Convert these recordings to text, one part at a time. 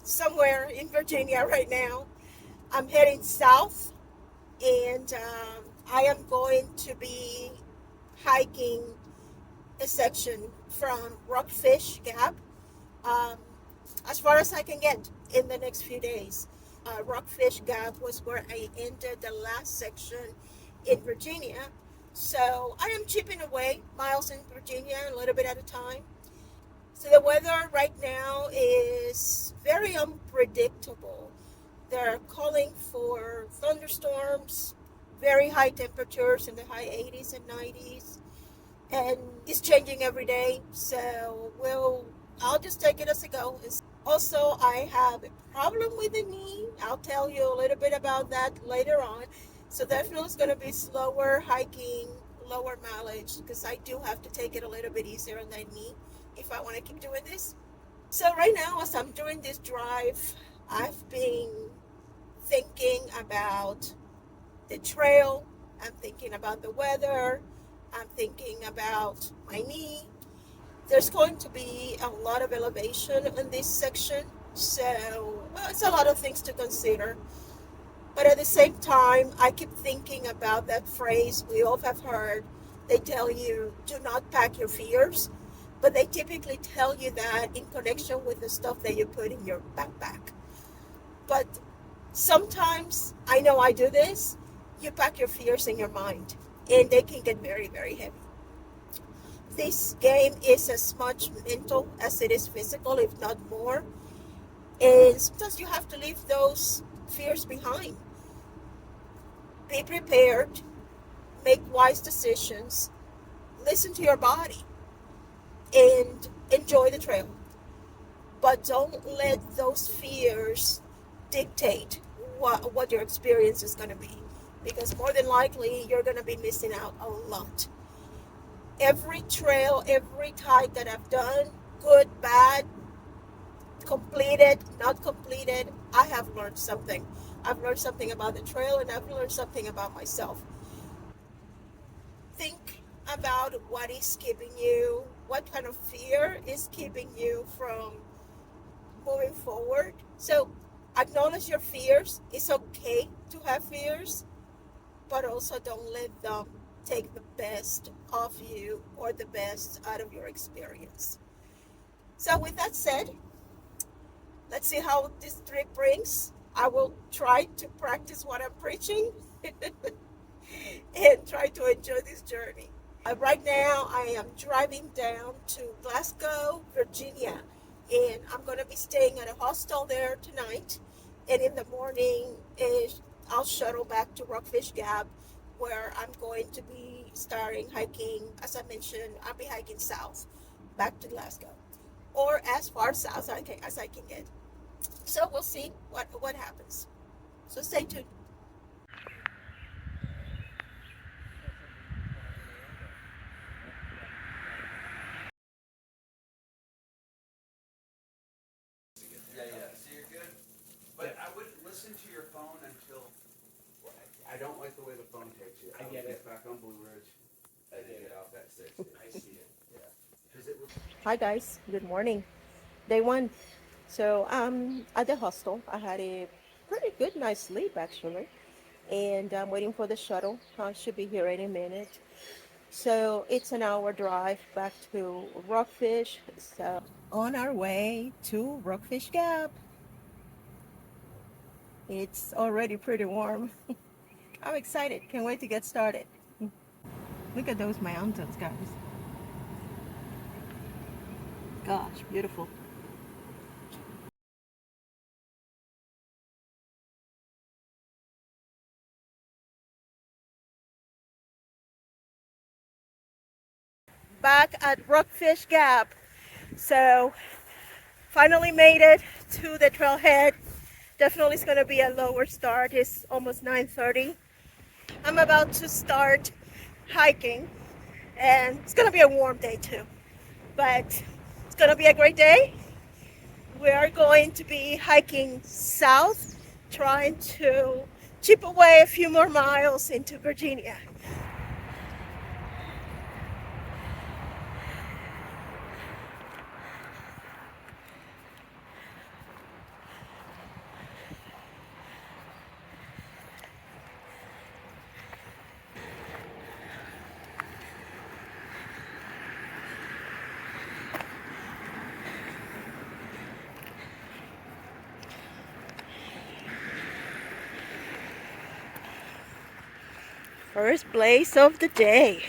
somewhere in Virginia right now. I'm heading south, and I am going to be hiking a section from Rockfish Gap um, as far as I can get in the next few days. Rockfish Gap was where I ended the last section in Virginia. So I am chipping away miles in Virginia a little bit at a time. So the weather right now is very unpredictable. They're calling for thunderstorms, very high temperatures in the high 80s and 90s, and it's changing every day. So I'll just take it as it goes. Also, I have a problem with the knee. I'll tell you a little bit about that later on. So definitely it's going to be slower hiking, lower mileage, because I do have to take it a little bit easier on that knee if I want to keep doing this. So right now, as I'm doing this drive, I've been thinking about the trail. I'm thinking about the weather. I'm thinking about my knee. There's going to be a lot of elevation in this section, so it's a lot of things to consider. But at the same time, I keep thinking about that phrase we all have heard. They tell you, do not pack your fears, but they typically tell you that in connection with the stuff that you put in your backpack. But sometimes, I know I do this, you pack your fears in your mind, and they can get very, very heavy. This game is as much mental as it is physical, if not more. And sometimes you have to leave those fears behind. Be prepared, make wise decisions, listen to your body, and enjoy the trail. But don't let those fears dictate what your experience is going to be, because more than likely you're going to be missing out a lot. Every trail, every hike that I've done, good, bad, completed, not completed, I have learned something. I've learned something about the trail, and I've learned something about myself. Think about what is keeping you, what kind of fear is keeping you from moving forward. So acknowledge your fears. It's okay to have fears, but also don't let them take the best of you or the best out of your experience. So with that said, let's see how this trip brings. I will try to practice what I'm preaching and try to enjoy this journey. Right now, I am driving down to Glasgow, Virginia, and I'm going to be staying at a hostel there tonight. And in the morning, I'll shuttle back to Rockfish Gap, where I'm going to be starting hiking. As I mentioned, I'll be hiking south back to Glasgow, or as far south as I can get. So we'll see what happens. So stay tuned. Yeah, yeah. So you're good. But I wouldn't listen to your phone until. I don't like the way the phone takes you. I get it. Back on Blue Ridge. I didn't get off that 60. I see it. Yeah. Because it was. Hi guys, good morning. Day one. So at the hostel, I had a pretty good night's sleep actually, and I'm waiting for the shuttle. I should be here any minute. So it's an hour drive back to Rockfish. So on our way to Rockfish Gap. It's already pretty warm. I'm excited. Can't wait to get started. Look at those mountains, guys. Gosh, beautiful. Back at Rockfish Gap. So finally made it to the trailhead. Definitely it's going to be a lower start. It's almost 9:30. I'm about to start hiking, and it's going to be a warm day too. But it's going to be a great day. We are going to be hiking south, trying to chip away a few more miles into Virginia. First place of the day.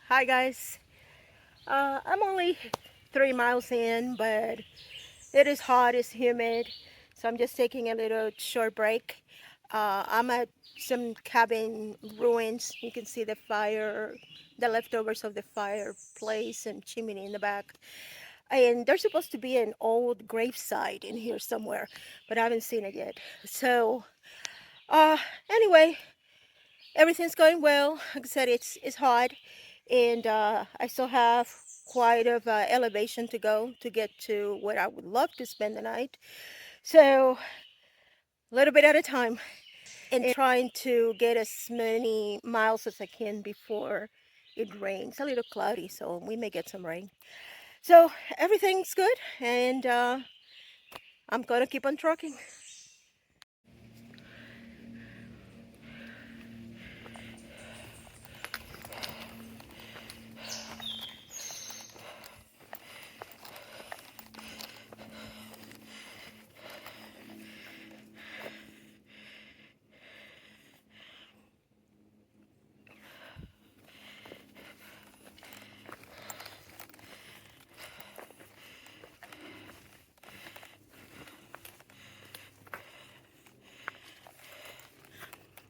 Hi guys. I'm only 3 miles in, but it is hot, it's humid, so I'm just taking a little short break. I'm at some cabin ruins. You can see the fire, the leftovers of the fireplace and chimney in the back. And there's supposed to be an old gravesite in here somewhere, but I haven't seen it yet. So, uh, anyway, everything's going well. Like I said, it's hot, and I still have quite of elevation to go to get to where I would love to spend the night. So, a little bit at a time, and trying to get as many miles as I can before it rains. A little cloudy, so we may get some rain. So everything's good, and I'm gonna keep on trucking.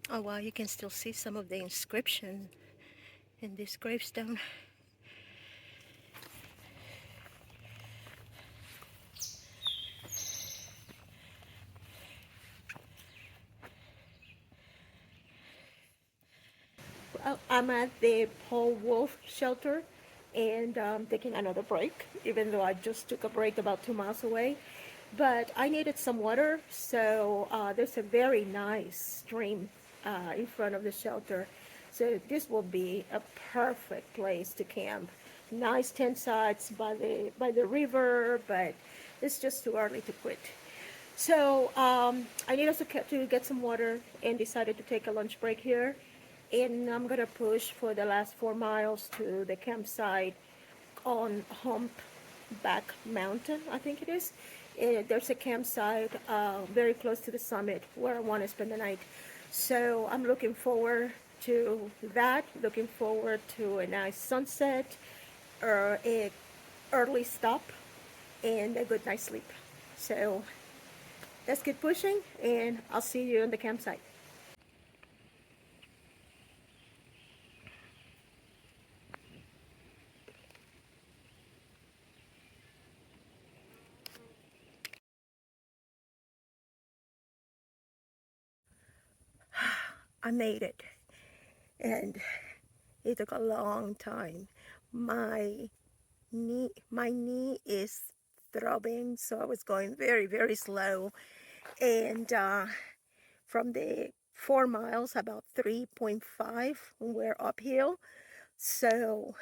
Oh wow, you can still see some of the inscription in this gravestone. Well, I'm at the Paul Wolf shelter, and taking another break, even though I just took a break about 2 miles away. But I needed some water, so there's a very nice stream in front of the shelter. So this will be a perfect place to camp. Nice tent sites by the river, but it's just too early to quit. So I need us to get some water and decided to take a lunch break here. And I'm gonna push for the last 4 miles to the campsite on Humpback Mountain, I think it is. There's a campsite very close to the summit where I want to spend the night. So I'm looking forward to that, looking forward to a nice sunset, or a early stop, and a good night's sleep. So let's keep pushing, and I'll see you in the campsite. I made it, and it took a long time. My knee is throbbing, so I was going very, very slow. And from the 4 miles, about 3.5 were uphill. So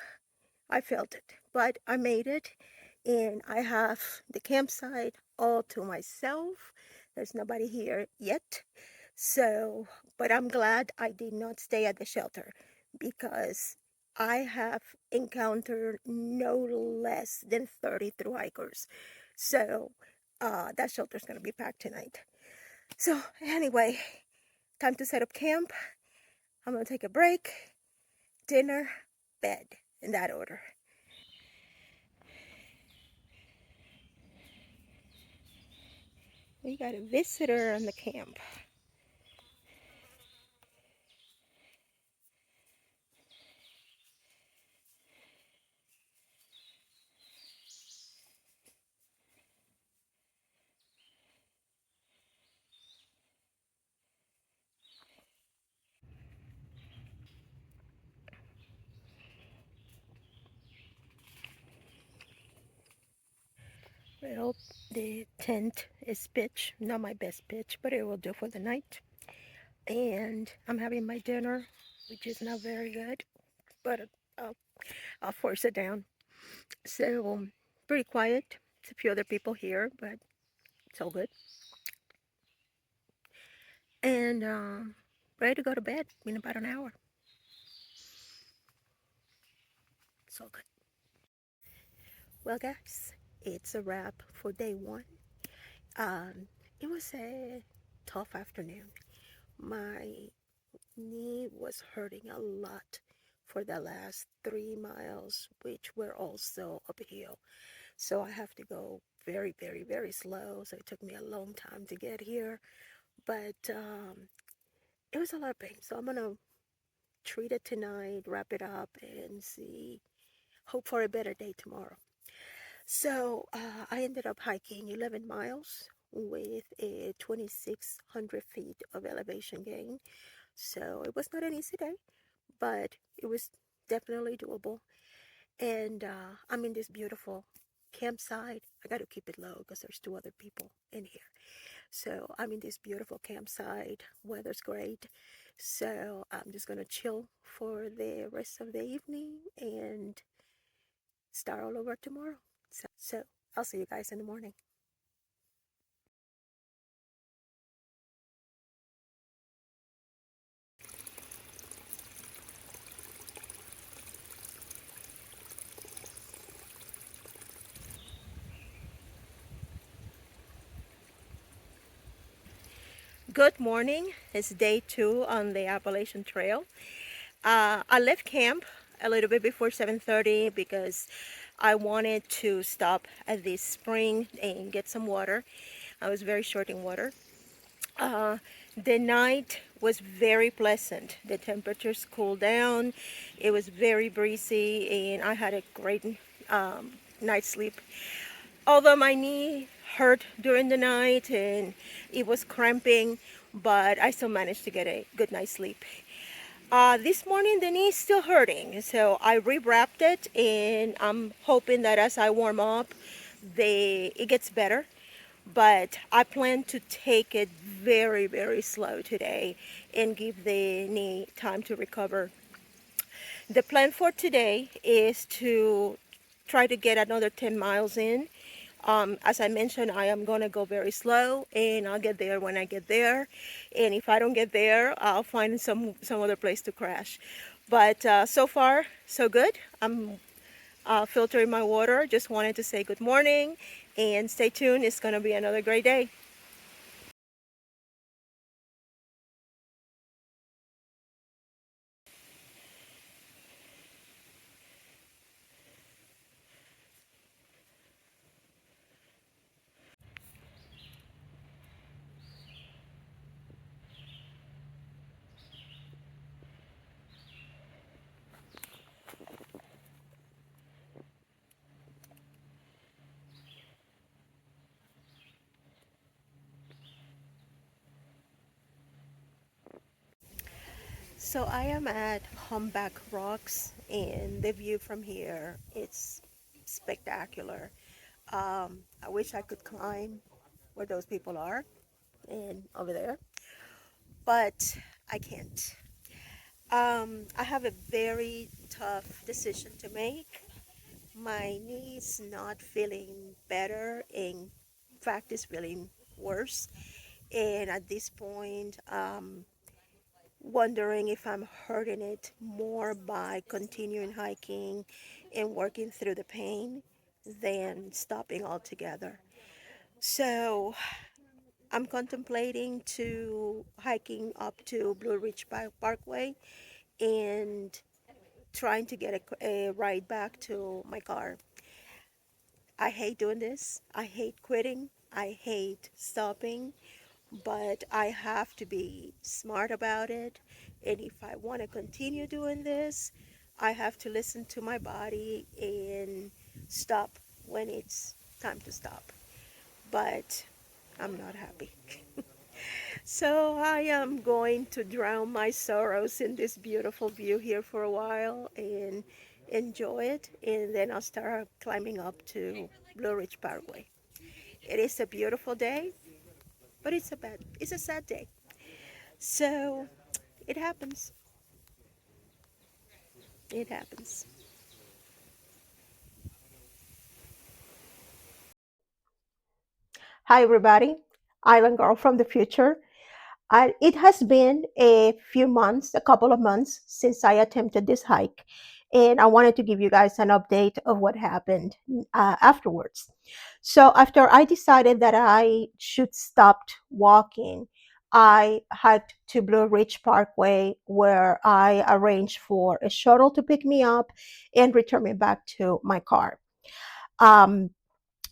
I felt it, but I made it, and I have the campsite all to myself. There's nobody here yet. So, but I'm glad I did not stay at the shelter, because I have encountered no less than 30 through hikers. So, that shelter's going to be packed tonight. So, anyway, time to set up camp. I'm going to take a break, dinner, bed, in that order. We got a visitor on the camp. Well, the tent is pitch, not my best pitch, but it will do for the night. And I'm having my dinner, which is not very good, but I'll, I'll force it down. So, pretty quiet. There's a few other people here, but it's all good. And ready to go to bed in about an hour. It's all good. Well, guys, it's a wrap for day one. Um, it was a tough afternoon. My knee was hurting a lot for the last 3 miles, which were also uphill. So I have to go very, very, very slow. So it took me a long time to get here. But it was a lot of pain. So I'm going to treat it tonight, wrap it up, and see, hope for a better day tomorrow. So I ended up hiking 11 miles with a 2,600 feet of elevation gain. So it was not an easy day, but it was definitely doable. And I'm in this beautiful campsite. I got to keep it low because there's two other people in here. So I'm in this beautiful campsite. Weather's great. So I'm just going to chill for the rest of the evening and start all over tomorrow. So I'll see you guys in the morning. Good morning. It's day two on the Appalachian Trail. I left camp a little bit before 7:30 because I wanted to stop at this spring and get some water. I was very short in water. Uh, the night was very pleasant. The temperatures cooled down. It was very breezy, and I had a great night's sleep. Although my knee hurt during the night and it was cramping, but I still managed to get a good night's sleep. This morning the knee is still hurting, so I rewrapped it, and I'm hoping that as I warm up, it gets better. But I plan to take it very, very slow today and give the knee time to recover. The plan for today is to try to get another 10 miles in. As I mentioned, I am going to go very slow, and I'll get there when I get there. And if I don't get there, I'll find some other place to crash. But so far, so good. I'm filtering my water. Just wanted to say good morning and stay tuned. It's going to be another great day. So I am at Humpback Rocks, and the view from here, it's spectacular. I wish I could climb where those people are and over there, but I can't. I have a very tough decision to make. My knee is not feeling better, in fact, it's feeling worse. And at this point, wondering if I'm hurting it more by continuing hiking and working through the pain than stopping altogether. So I'm contemplating to hiking up to Blue Ridge Parkway and trying to get a ride back to my car. I hate doing this. I hate quitting. I hate stopping, but I have to be smart about it. And if I want to continue doing this, I have to listen to my body and stop when it's time to stop. But I'm not happy. So I am going to drown my sorrows in this beautiful view here for a while and enjoy it. And then I'll start climbing up to Blue Ridge Parkway. It is a beautiful day, but it's a sad day. So it happens. It happens. Hi, everybody. Island Girl from the future. It has been a few months, a couple of months since I attempted this hike, and I wanted to give you guys an update of what happened afterwards. So, after I decided that I should stop walking, I hiked to Blue Ridge Parkway, where I arranged for a shuttle to pick me up and return me back to my car. Um,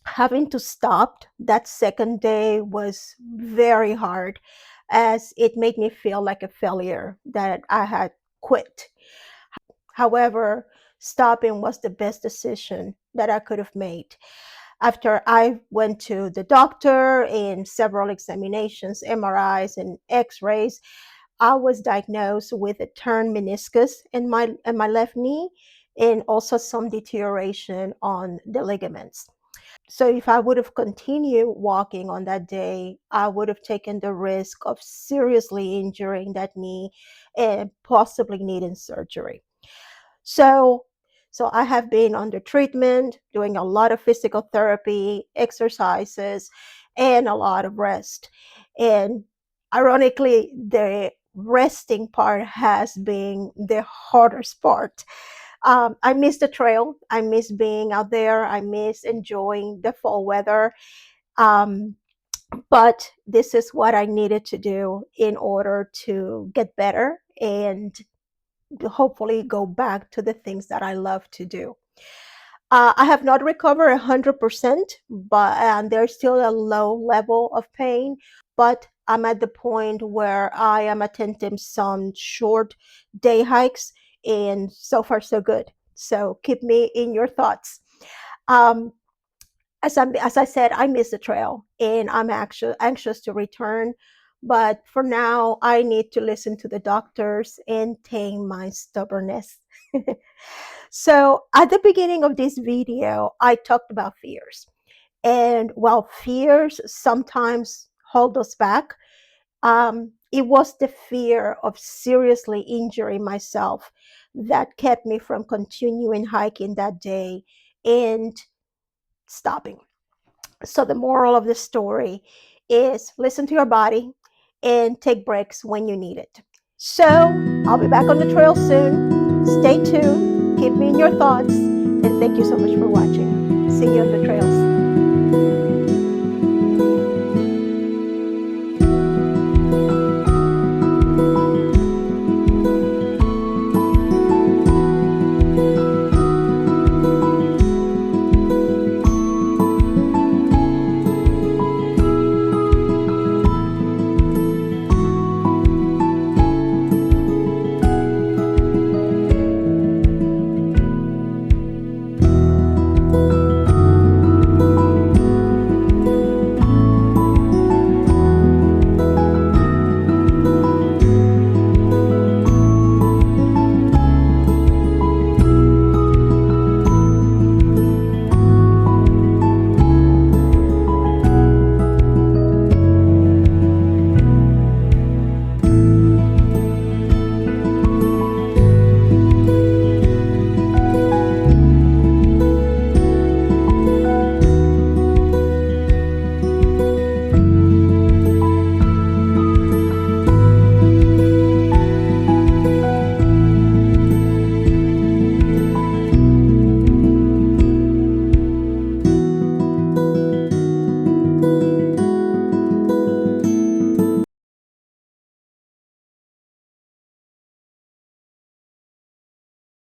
Having to stop that second day was very hard, as it made me feel like a failure that I had quit. However, stopping was the best decision that I could have made. After I went to the doctor and several examinations, MRIs and x-rays, I was diagnosed with a torn meniscus in my left knee, and also some deterioration on the ligaments. So if I would have continued walking on that day, I would have taken the risk of seriously injuring that knee and possibly needing surgery. So so I have been under treatment, doing a lot of physical therapy, exercises, and a lot of rest. And ironically, the resting part has been the hardest part. I miss the trail. I miss being out there. I miss enjoying the fall weather. Um, but this is what I needed to do in order to get better and hopefully go back to the things that I love to do. I have not recovered 100%, but and there's still a low level of pain. But I'm at the point where I am attempting some short day hikes, and so far so good. So keep me in your thoughts. Um, as I said, I miss the trail, and I'm actually anxious to return. But for now, I need to listen to the doctors and tame my stubbornness. So at the beginning of this video, I talked about fears. And while fears sometimes hold us back, it was the fear of seriously injuring myself that kept me from continuing hiking that day and stopping. So the moral of the story is listen to your body and take breaks when you need it. So I'll be back on the trail soon. Stay tuned, keep me in your thoughts, and thank you so much for watching. See you on the trails.